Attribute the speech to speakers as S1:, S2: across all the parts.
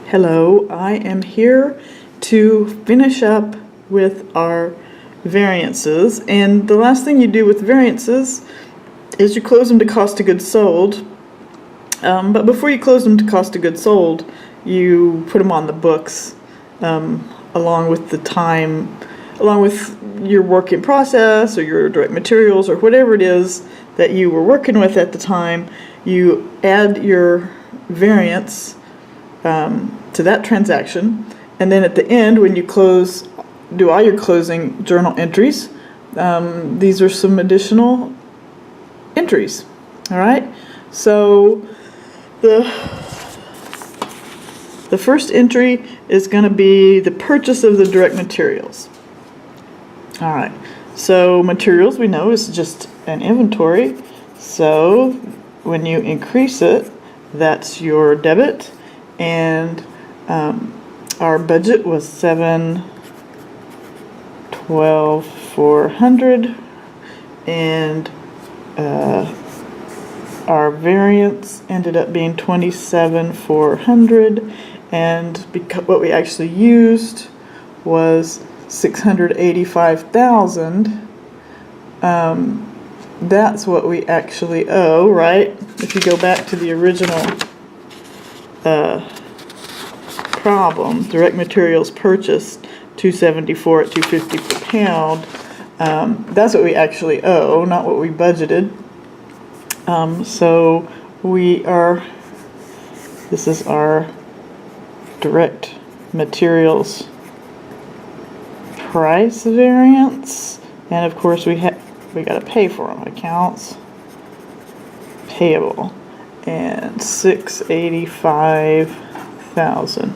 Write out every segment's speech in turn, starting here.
S1: Hello, I am here to finish up with our variances, and the last thing you do with variances is you close them to cost of goods sold. But before you close them to cost of goods sold, you put them on the books along with your work in process or your direct materials or whatever it is that you were working with at the time. You add your variance to that transaction, and then at the end, when you do all your closing journal entries, these are some additional entries. All right, so the first entry is going to be the purchase of the direct materials. All right, so materials we know is just an inventory, so when you increase it, that's your debit. And our budget was $712,400, and our variance ended up being $27,400, and what we actually used was $685,000. That's what we actually owe, right? If you go back to the original problem, direct materials purchased $274 at $250 per pound. That's what we actually owe, not what we budgeted. So this is our direct materials price variance, and of course we got to pay for them. Accounts payable, and $685,000.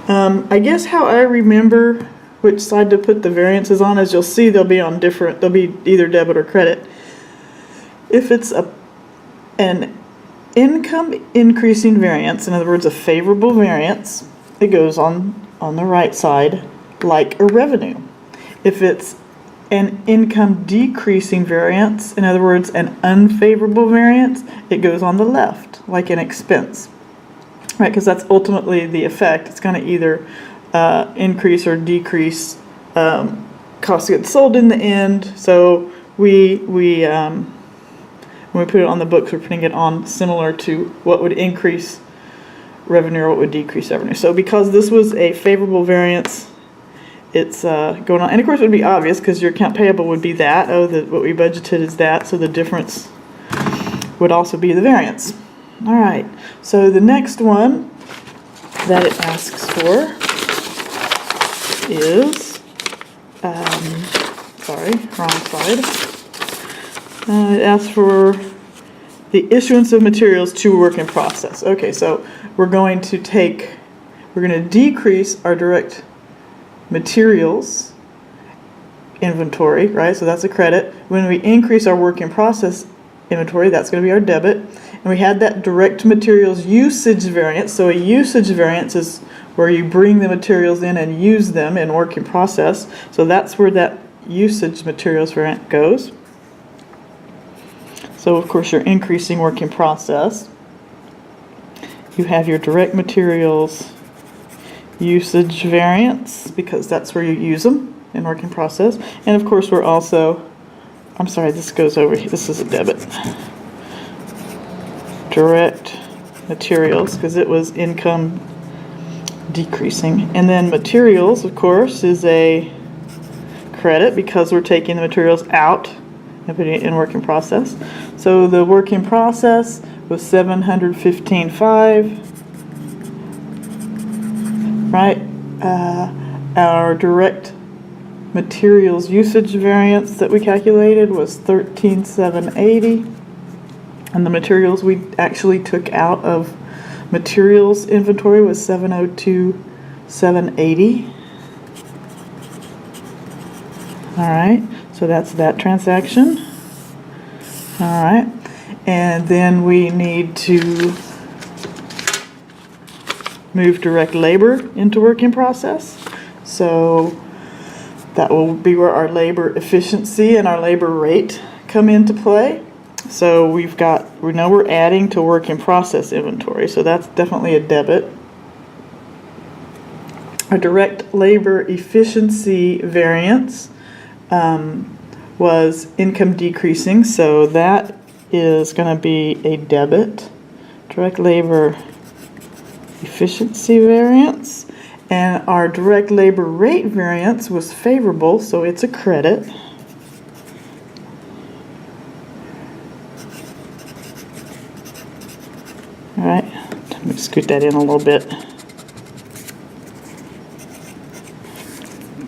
S1: I guess how I remember which side to put the variances on is, you'll see they'll be either debit or credit. If it's an income increasing variance, in other words a favorable variance, it goes on the right side like a revenue. If it's an income decreasing variance, in other words an unfavorable variance, it goes on the left like an expense, right? Because that's ultimately the effect. It's going to either increase or decrease cost of goods sold in the end. So when we put it on the books, we're putting it on similar to what would increase revenue or what would decrease revenue. So because this was a favorable variance, it's going on, and of course it would be obvious because your account payable would be that. What we budgeted is that, so the difference would also be the variance. All right, so the next one that it asks for is, sorry, wrong side. It asks for the issuance of materials to work in process. Okay, so we're going to decrease our direct materials inventory, right? So that's a credit. When we increase our work in process inventory, that's going to be our debit. And we had that direct materials usage variance. So a usage variance is where you bring the materials in and use them in work in process. So that's where that usage materials variance goes. So of course you're increasing work in process. You have your direct materials usage variance because that's where you use them in work in process. And of course we're also, I'm sorry, this goes over here. This is a debit. Direct materials, because it was income decreasing. And then materials, of course, is a credit because we're taking the materials out and putting it in work in process. So the work in process was $715,500, right? Our direct materials usage variance that we calculated was $13,780, and the materials we actually took out of materials inventory was $702,780. All right, so that's that transaction. All right, and then we need to move direct labor into work in process. So that will be where our labor efficiency and our labor rate come into play. So we know we're adding to work in process inventory, so that's definitely a debit. our direct labor efficiency variance was income decreasing, so that is going to be a debit. Direct labor efficiency variance. And our direct labor rate variance was favorable, so it's a credit. All right, let me scoot that in a little bit.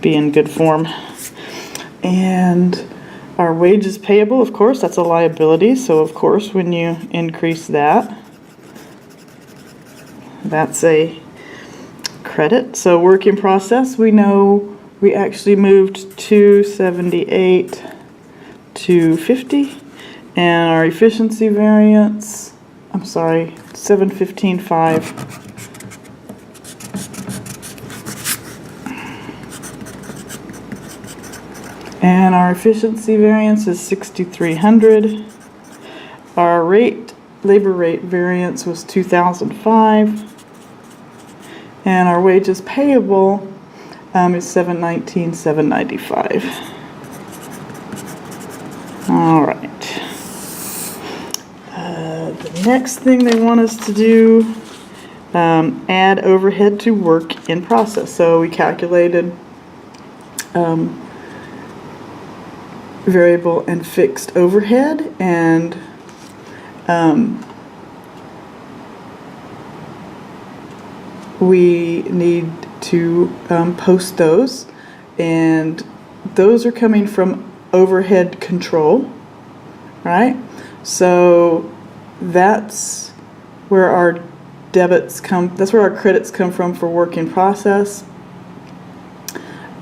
S1: Be in good form. And our wages payable, of course, that's a liability. So of course, when you increase that, that's a credit. So work in process, we know we actually moved 278 to 50. And our efficiency variance, I'm sorry, 715.5. And our efficiency variance is 6,300. Our labor rate variance was 2,005. And our wages payable is 719,795. All right. The next thing they want us to do, add overhead to work in process. So we calculated variable and fixed overhead, and we need to post those, and those are coming from overhead control, right? So that's where our debits come, that's where our credits come from for work in process,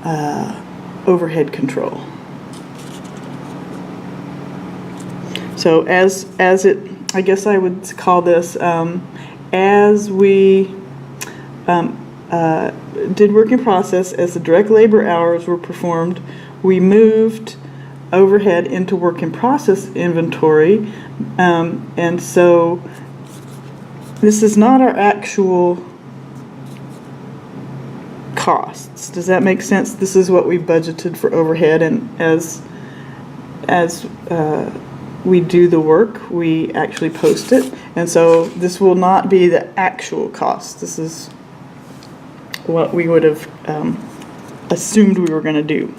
S1: overhead control. So as it, I guess I would call this, as we did work in process, as the direct labor hours were performed, we moved overhead into work in process inventory, and so this is not our actual costs. Does that make sense? This is what we budgeted for overhead, and as we do the work, we actually post it, and so this will not be the actual cost. This is what we would have assumed we were going to do.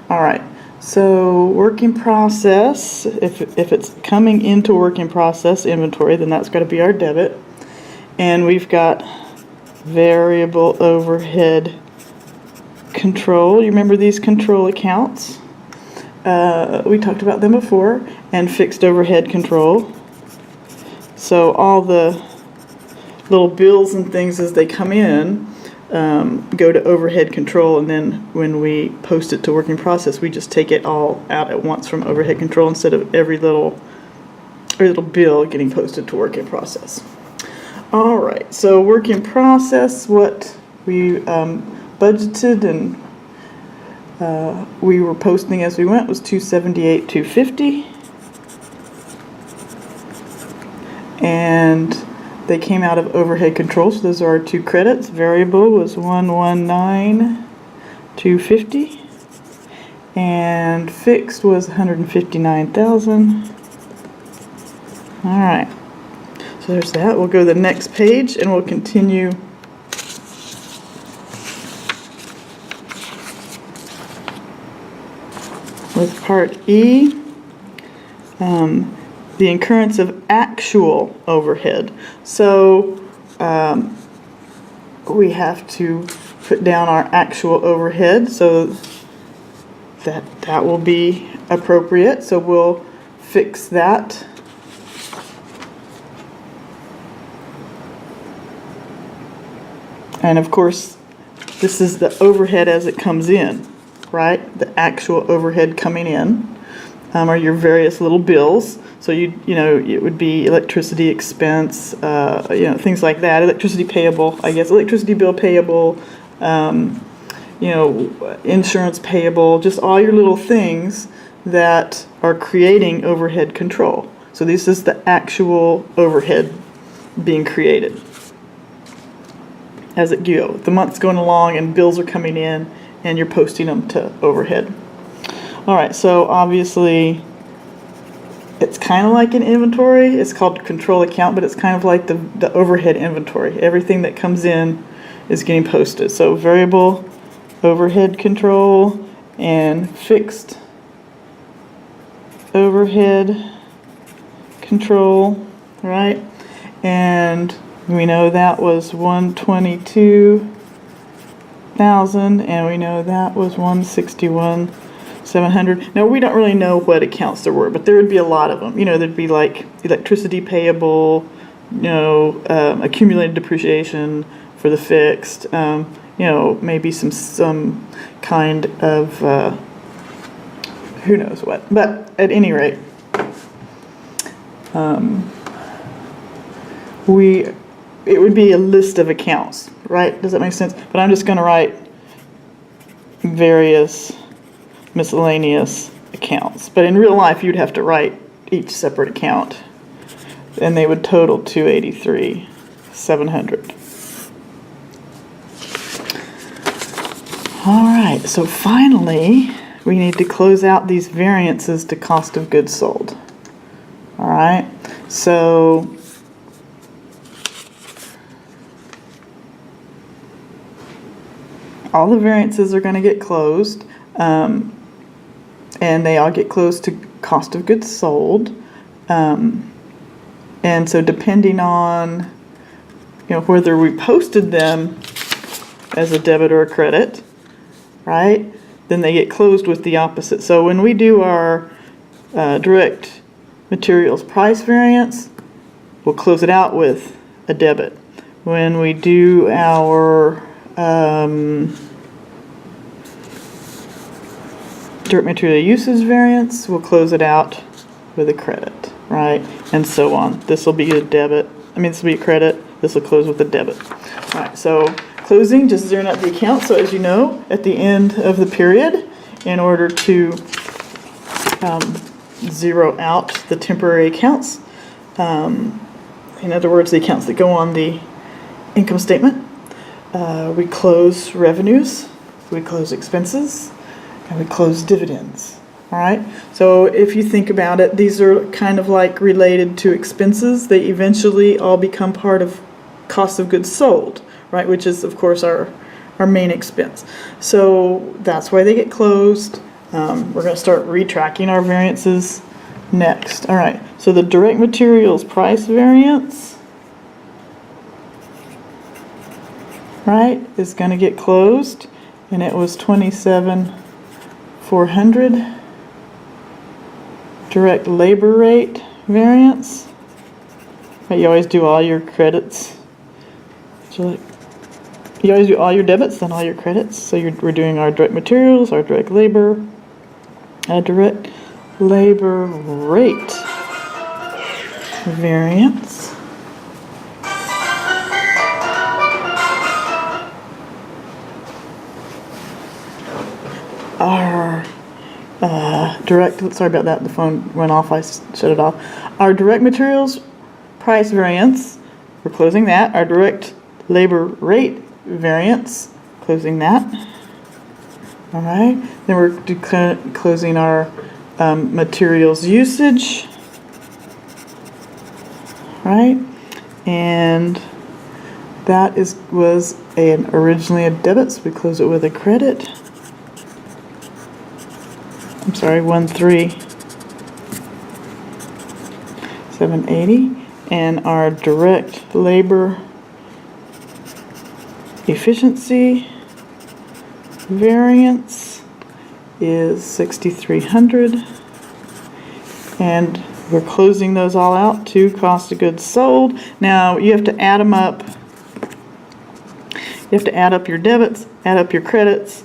S1: All right, so work in process, if it's coming into work in process inventory, then that's got to be our debit. And we've got variable overhead control. You remember these control accounts? We talked about them before. And fixed overhead control. So all the little bills and things as they come in go to overhead control, and then when we post it to work in process, we just take it all out at once from overhead control instead of every little bill getting posted to work in process. All right, so work in process, what we budgeted and we were posting as we went was 278, 250. And they came out of overhead control, so those are our two credits. Variable was 119,250, and fixed was 159,000. All right, so there's that. We'll go to the next page, and we'll continue with Part E. The incurrence of actual overhead. So we have to put down our actual overhead, so that will be appropriate. So we'll fix that. And of course, this is the overhead as it comes in, right? The actual overhead coming in are your various little bills. So you know, it would be electricity expense, things like that. Electricity payable, I guess. Electricity bill payable, insurance payable. Just all your little things that are creating overhead control. So this is the actual overhead being created. as it go. The month's going along and bills are coming in and you're posting them to overhead. All right, so obviously it's kind of like an inventory. It's called control account, but it's kind of like the overhead inventory. Everything that comes in is getting posted. So variable overhead control and fixed overhead control, right? And we know that was 122,000, and we know that was 161,700. Now we don't really know what accounts there were, but there would be a lot of them. You know, there'd be like electricity payable, you know, accumulated depreciation for the fixed, you know, maybe some kind of who knows what. But at any rate, it would be a list of accounts, right? Does that make sense? But I'm just going to write various miscellaneous accounts. But in real life, you'd have to write each separate account, and they would total 283,700. All right, so finally, we need to close out these variances to cost of goods sold. All right, so all the variances are going to get closed, and they all get closed to cost of goods sold. And so depending on, you know, whether we posted them as a debit or a credit, right, then they get closed with the opposite. So when we do our direct materials price variance, we'll close it out with a debit. When we do our direct material usage variance, we'll close it out with a credit, right? And so on. This will be a debit. This will be a credit. This will close with a debit. All right, so closing, just zeroing out the account. So as you know, at the end of the period, in order to zero out the temporary accounts, in other words, the accounts that go on the income statement, we close revenues, we close expenses, and we close dividends. All right, so if you think about it, these are kind of like related to expenses. They eventually all become part of cost of goods sold, right, which is, of course, our main expense. So that's why they get closed. We're going to start retracking our variances next. All right, so the direct materials price variance, right, is going to get closed, and it was 27,400. Direct labor rate variance, right, you always do all your credits. You always do all your debits, then all your credits. So we're doing our direct materials, our direct labor rate variance. Our sorry about that, the phone went off, I shut it off. Our direct materials price variance, we're closing that. Our direct labor rate variance, closing that. All right, then we're closing our materials usage, right? And that was originally a debit, so we close it with a credit. I'm sorry, 13,780, and our direct labor efficiency variance is 6,300, and we're closing those all out to cost of goods sold. Now you have to add them up. You have to add up your debits, add up your credits,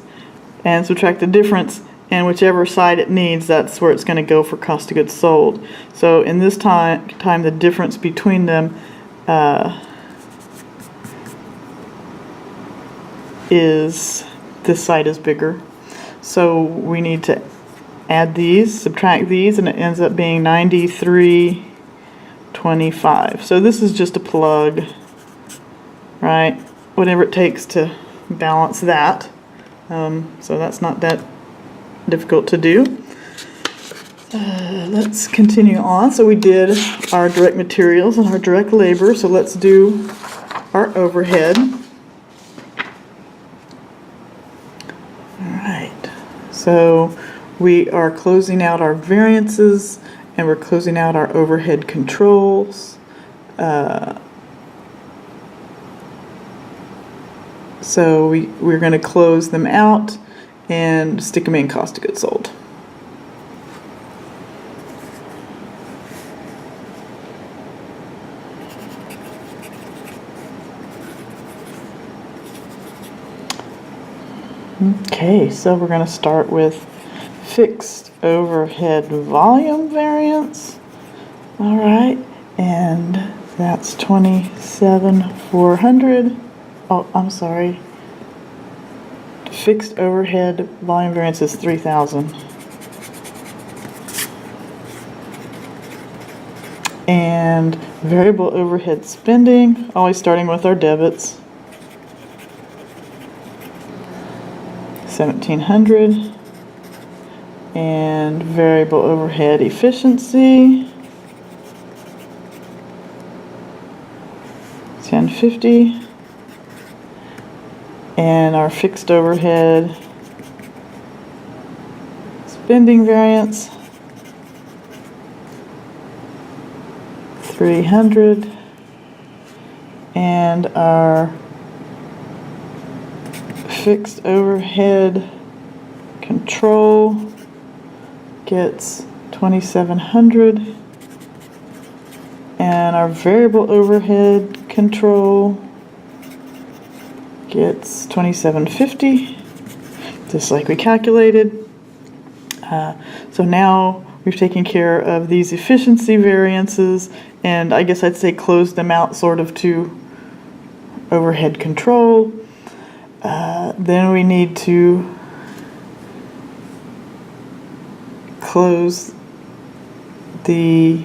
S1: and subtract the difference. And whichever side it needs, that's where it's going to go for cost of goods sold. So in this time the difference between them is this side is bigger. So we need to add these, subtract these, and it ends up being 93.25. So this is just a plug, right? whatever it takes to balance that. So that's not that difficult to do. Let's continue on. So we did our direct materials and our direct labor. So let's do our overhead. All right. So we are closing out our variances and we're closing out our overhead controls. So we're going to close them out and stick them in cost of goods sold. Okay, so we're going to start with fixed overhead volume variance. All right, and that's 27,400. Oh, I'm sorry. Fixed overhead volume variance is 3,000. And variable overhead spending, always starting with our debits, 1,700. And variable overhead efficiency, 1050. And our fixed overhead spending variance, 300. And our fixed overhead control gets 2,700. And our variable overhead control gets 2,750, just like we calculated. So now we've taken care of these efficiency variances, and I guess I'd say close them out sort of to overhead control. Then we need to close the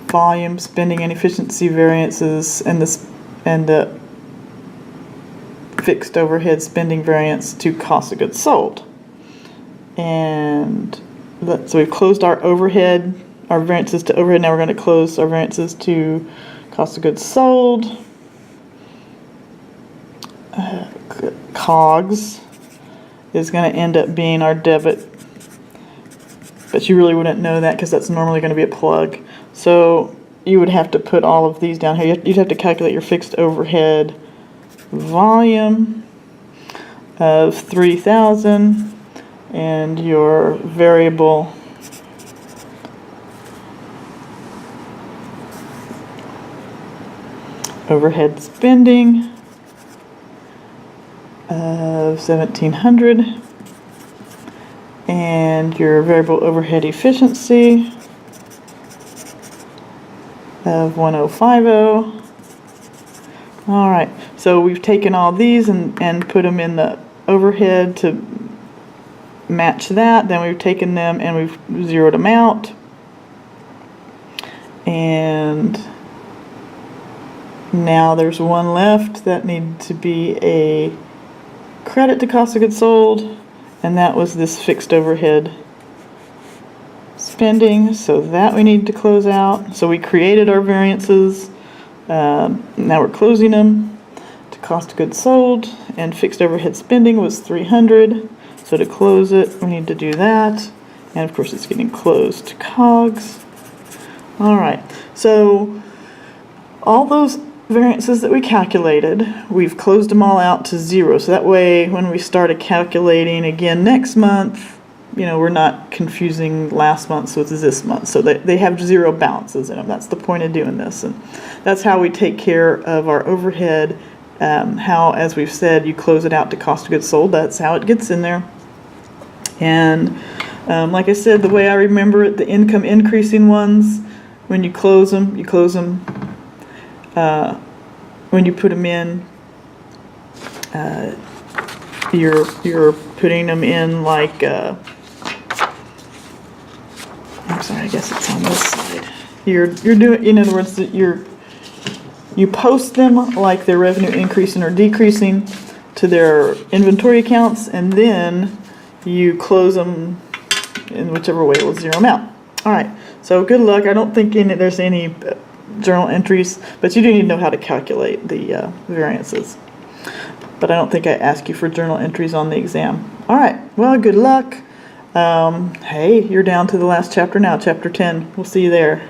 S1: volume, spending, and efficiency variances and the fixed overhead spending variance to cost of goods sold. And so we've closed our overhead, our variances to overhead. Now we're going to close our variances to cost of goods sold. COGS is going to end up being our debit, but you really wouldn't know that because that's normally going to be a plug. So you would have to put all of these down here. You'd have to calculate your fixed overhead volume of 3,000 and your variable overhead spending of 1,700 and your variable overhead efficiency of 1,050. All right, so we've taken all these and put them in the overhead to match that. Then we've taken them and we've zeroed them out. And now there's one left that needed to be a credit to cost of goods sold, and that was this fixed overhead spending. So that we need to close out. So we created our variances. Now we're closing them to cost of goods sold, and fixed overhead spending was 300. So to close it, we need to do that. And of course it's getting closed to COGS. All right, so all those variances that we calculated, we've closed them all out to zero. So that way when we started calculating again next month, you know, we're not confusing last month's with this month. So they have zero balances in them. That's the point of doing this. And that's how we take care of our overhead. How, as we've said, you close it out to cost of goods sold. That's how it gets in there. And like I said, the way I remember it, the income increasing ones, when you close them, when you put them in, you're putting them in like, I'm sorry, I guess it's on this side. You're doing, in other words, you're You post them like their revenue increasing or decreasing to their inventory accounts, and then you close them in whichever way will zero them out. All right, so good luck. I don't think there's any journal entries, but you do need to know how to calculate the variances. But I don't think I asked you for journal entries on the exam. All right, well, good luck. Hey, you're down to the last chapter now, chapter 10. We'll see you there.